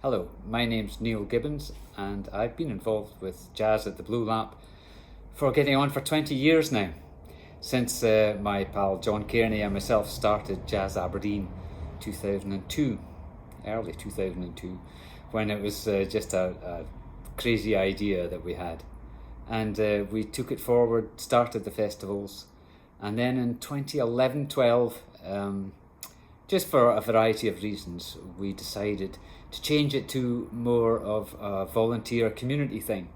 Hello, my name's Neil Gibbons, and I've been involved with Jazz at the Blue Lamp for getting on for 20 years now, since my pal John Kearney and myself started Jazz Aberdeen 2002, early 2002, when it was just a crazy idea that we had. And we took it forward, started the festivals, and then in 2011-12, just for a variety of reasons, we decided to change it to more of a volunteer community thing.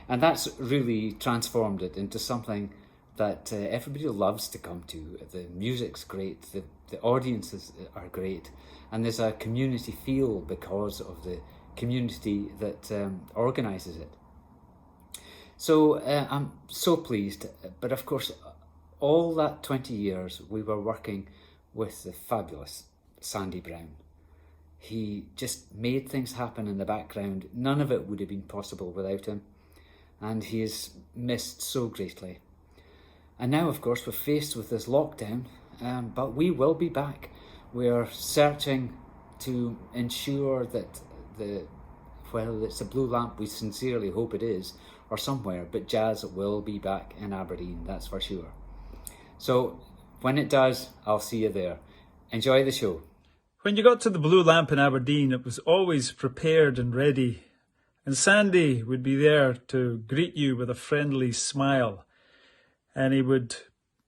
And that's really transformed it into something that everybody loves to come to. The music's great, the audiences are great, and there's a community feel because of the community that organises it. So I'm so pleased, but of course, all that 20 years we were working with the fabulous Sandy Brown. He just made things happen in the background. None of it would have been possible without him, and he is missed so greatly. And now, of course, we're faced with this lockdown, but we will be back. We're searching to ensure that whether it's a Blue Lamp, we sincerely hope it is, or somewhere, but Jazz will be back in Aberdeen, that's for sure. So when it does, I'll see you there. Enjoy the show. When you got to the Blue Lamp in Aberdeen, it was always prepared and ready. And Sandy would be there to greet you with a friendly smile. And he would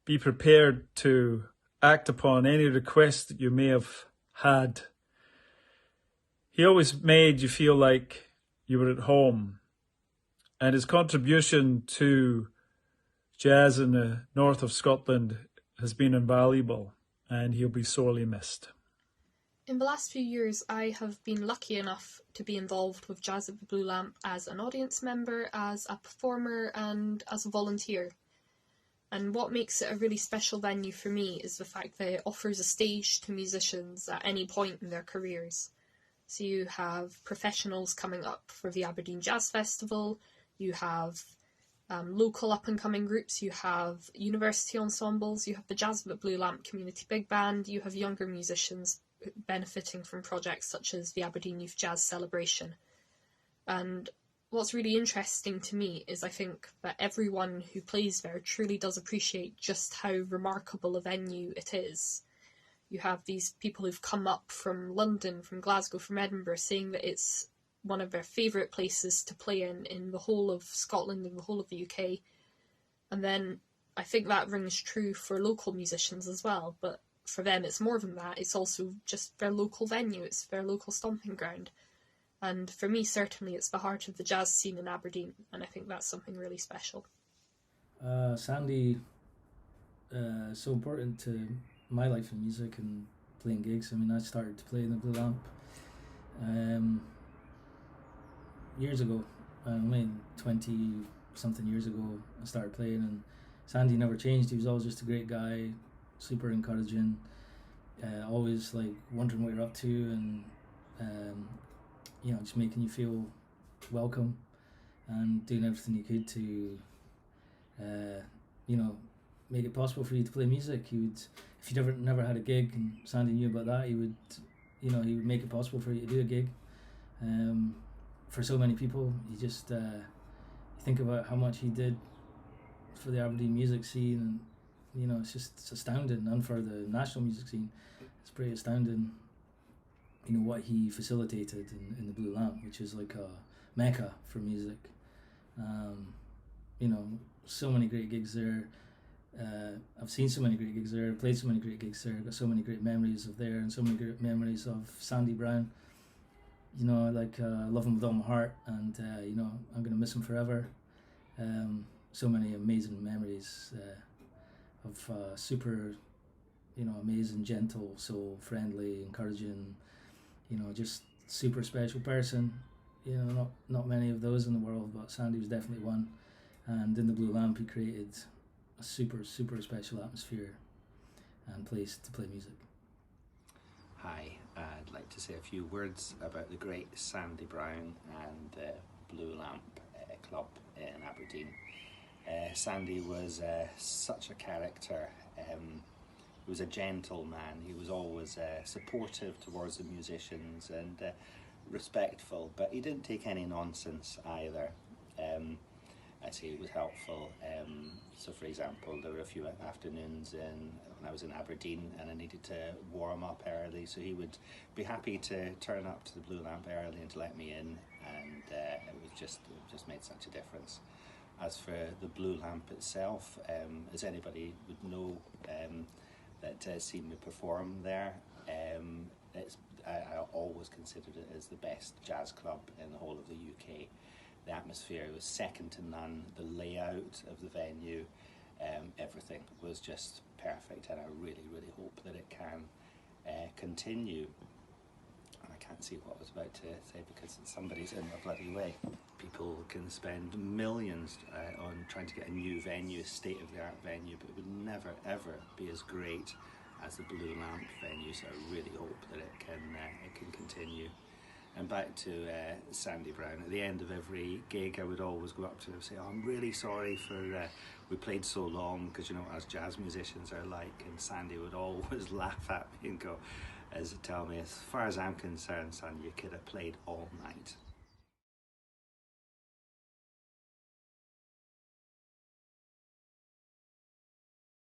be prepared to act upon any request that you may have had. He always made you feel like you were at home. And his contribution to jazz in the north of Scotland has been invaluable, and he'll be sorely missed. In the last few years, I have been lucky enough to be involved with Jazz at the Blue Lamp as an audience member, as a performer, and as a volunteer. And what makes it a really special venue for me is the fact that it offers a stage to musicians at any point in their careers. So you have professionals coming up for the Aberdeen Jazz Festival, you have local up-and-coming groups, you have university ensembles, you have the Jazz at the Blue Lamp Community Big Band, you have younger musicians benefiting from projects such as the Aberdeen Youth Jazz Celebration. And what's really interesting to me is I think that everyone who plays there truly does appreciate just how remarkable a venue it is. You have these people who've come up from London, from Glasgow, from Edinburgh, saying that it's one of their favourite places to play in the whole of Scotland and the whole of the UK. And then I think that rings true for local musicians as well, but for them it's more than that. It's also just their local venue, it's their local stomping ground. And for me, certainly, it's the heart of the jazz scene in Aberdeen, and I think that's something really special. Sandy, so important to my life in music and playing gigs. I mean, I started to play in the Blue Lamp years ago. I mean, 20-something years ago, I started playing, and Sandy never changed. He was always just a great guy, super encouraging, always like wondering what you're up to, and just making you feel welcome and doing everything you could to make it possible for you to play music. He would, if you never had a gig and Sandy knew about that, he would make it possible for you to do a gig. For so many people, you just think about how much he did for the Aberdeen music scene, and it's astounding. And for the national music scene, it's pretty astounding. What he facilitated in the Blue Lamp, which is like a mecca for music. So many great gigs there. I've seen so many great gigs there, played so many great gigs there, got so many great memories of there, and so many great memories of Sandy Brown. I love him with all my heart, and I'm going to miss him forever. So many amazing memories of super, amazing, gentle, so friendly, encouraging, just super special person. Not many of those in the world, but Sandy was definitely one. And in the Blue Lamp, he created a super, super special atmosphere and place to play music. Hi, I'd like to say a few words about the great Sandy Brown and the Blue Lamp Club in Aberdeen. Sandy was such a character. He was a gentle man. He was always supportive towards the musicians and respectful, but he didn't take any nonsense either. I'd say it was helpful. So for example, there were a few afternoons when I was in Aberdeen and I needed to warm up early, so he would be happy to turn up to the Blue Lamp early and to let me in, and it just made such a difference. As for the Blue Lamp itself, as anybody would know that seen me perform there, I always considered it as the best jazz club in the whole of the UK. The atmosphere was second to none, the layout of the venue, everything was just perfect, and I really, really hope that it can continue. And I can't see what I was about to say because somebody's in the bloody way. People can spend millions on trying to get a new venue, a state-of-the-art venue, but it would never, ever be as great as the Blue Lamp venue, so I really hope that it can continue. And back to Sandy Brown, at the end of every gig I would always go up to him and say, "Oh, I'm really sorry for we played so long," because you know as jazz musicians are like, and Sandy would always laugh at me and go, tell me, "As far as I'm concerned, son, you could have played all night."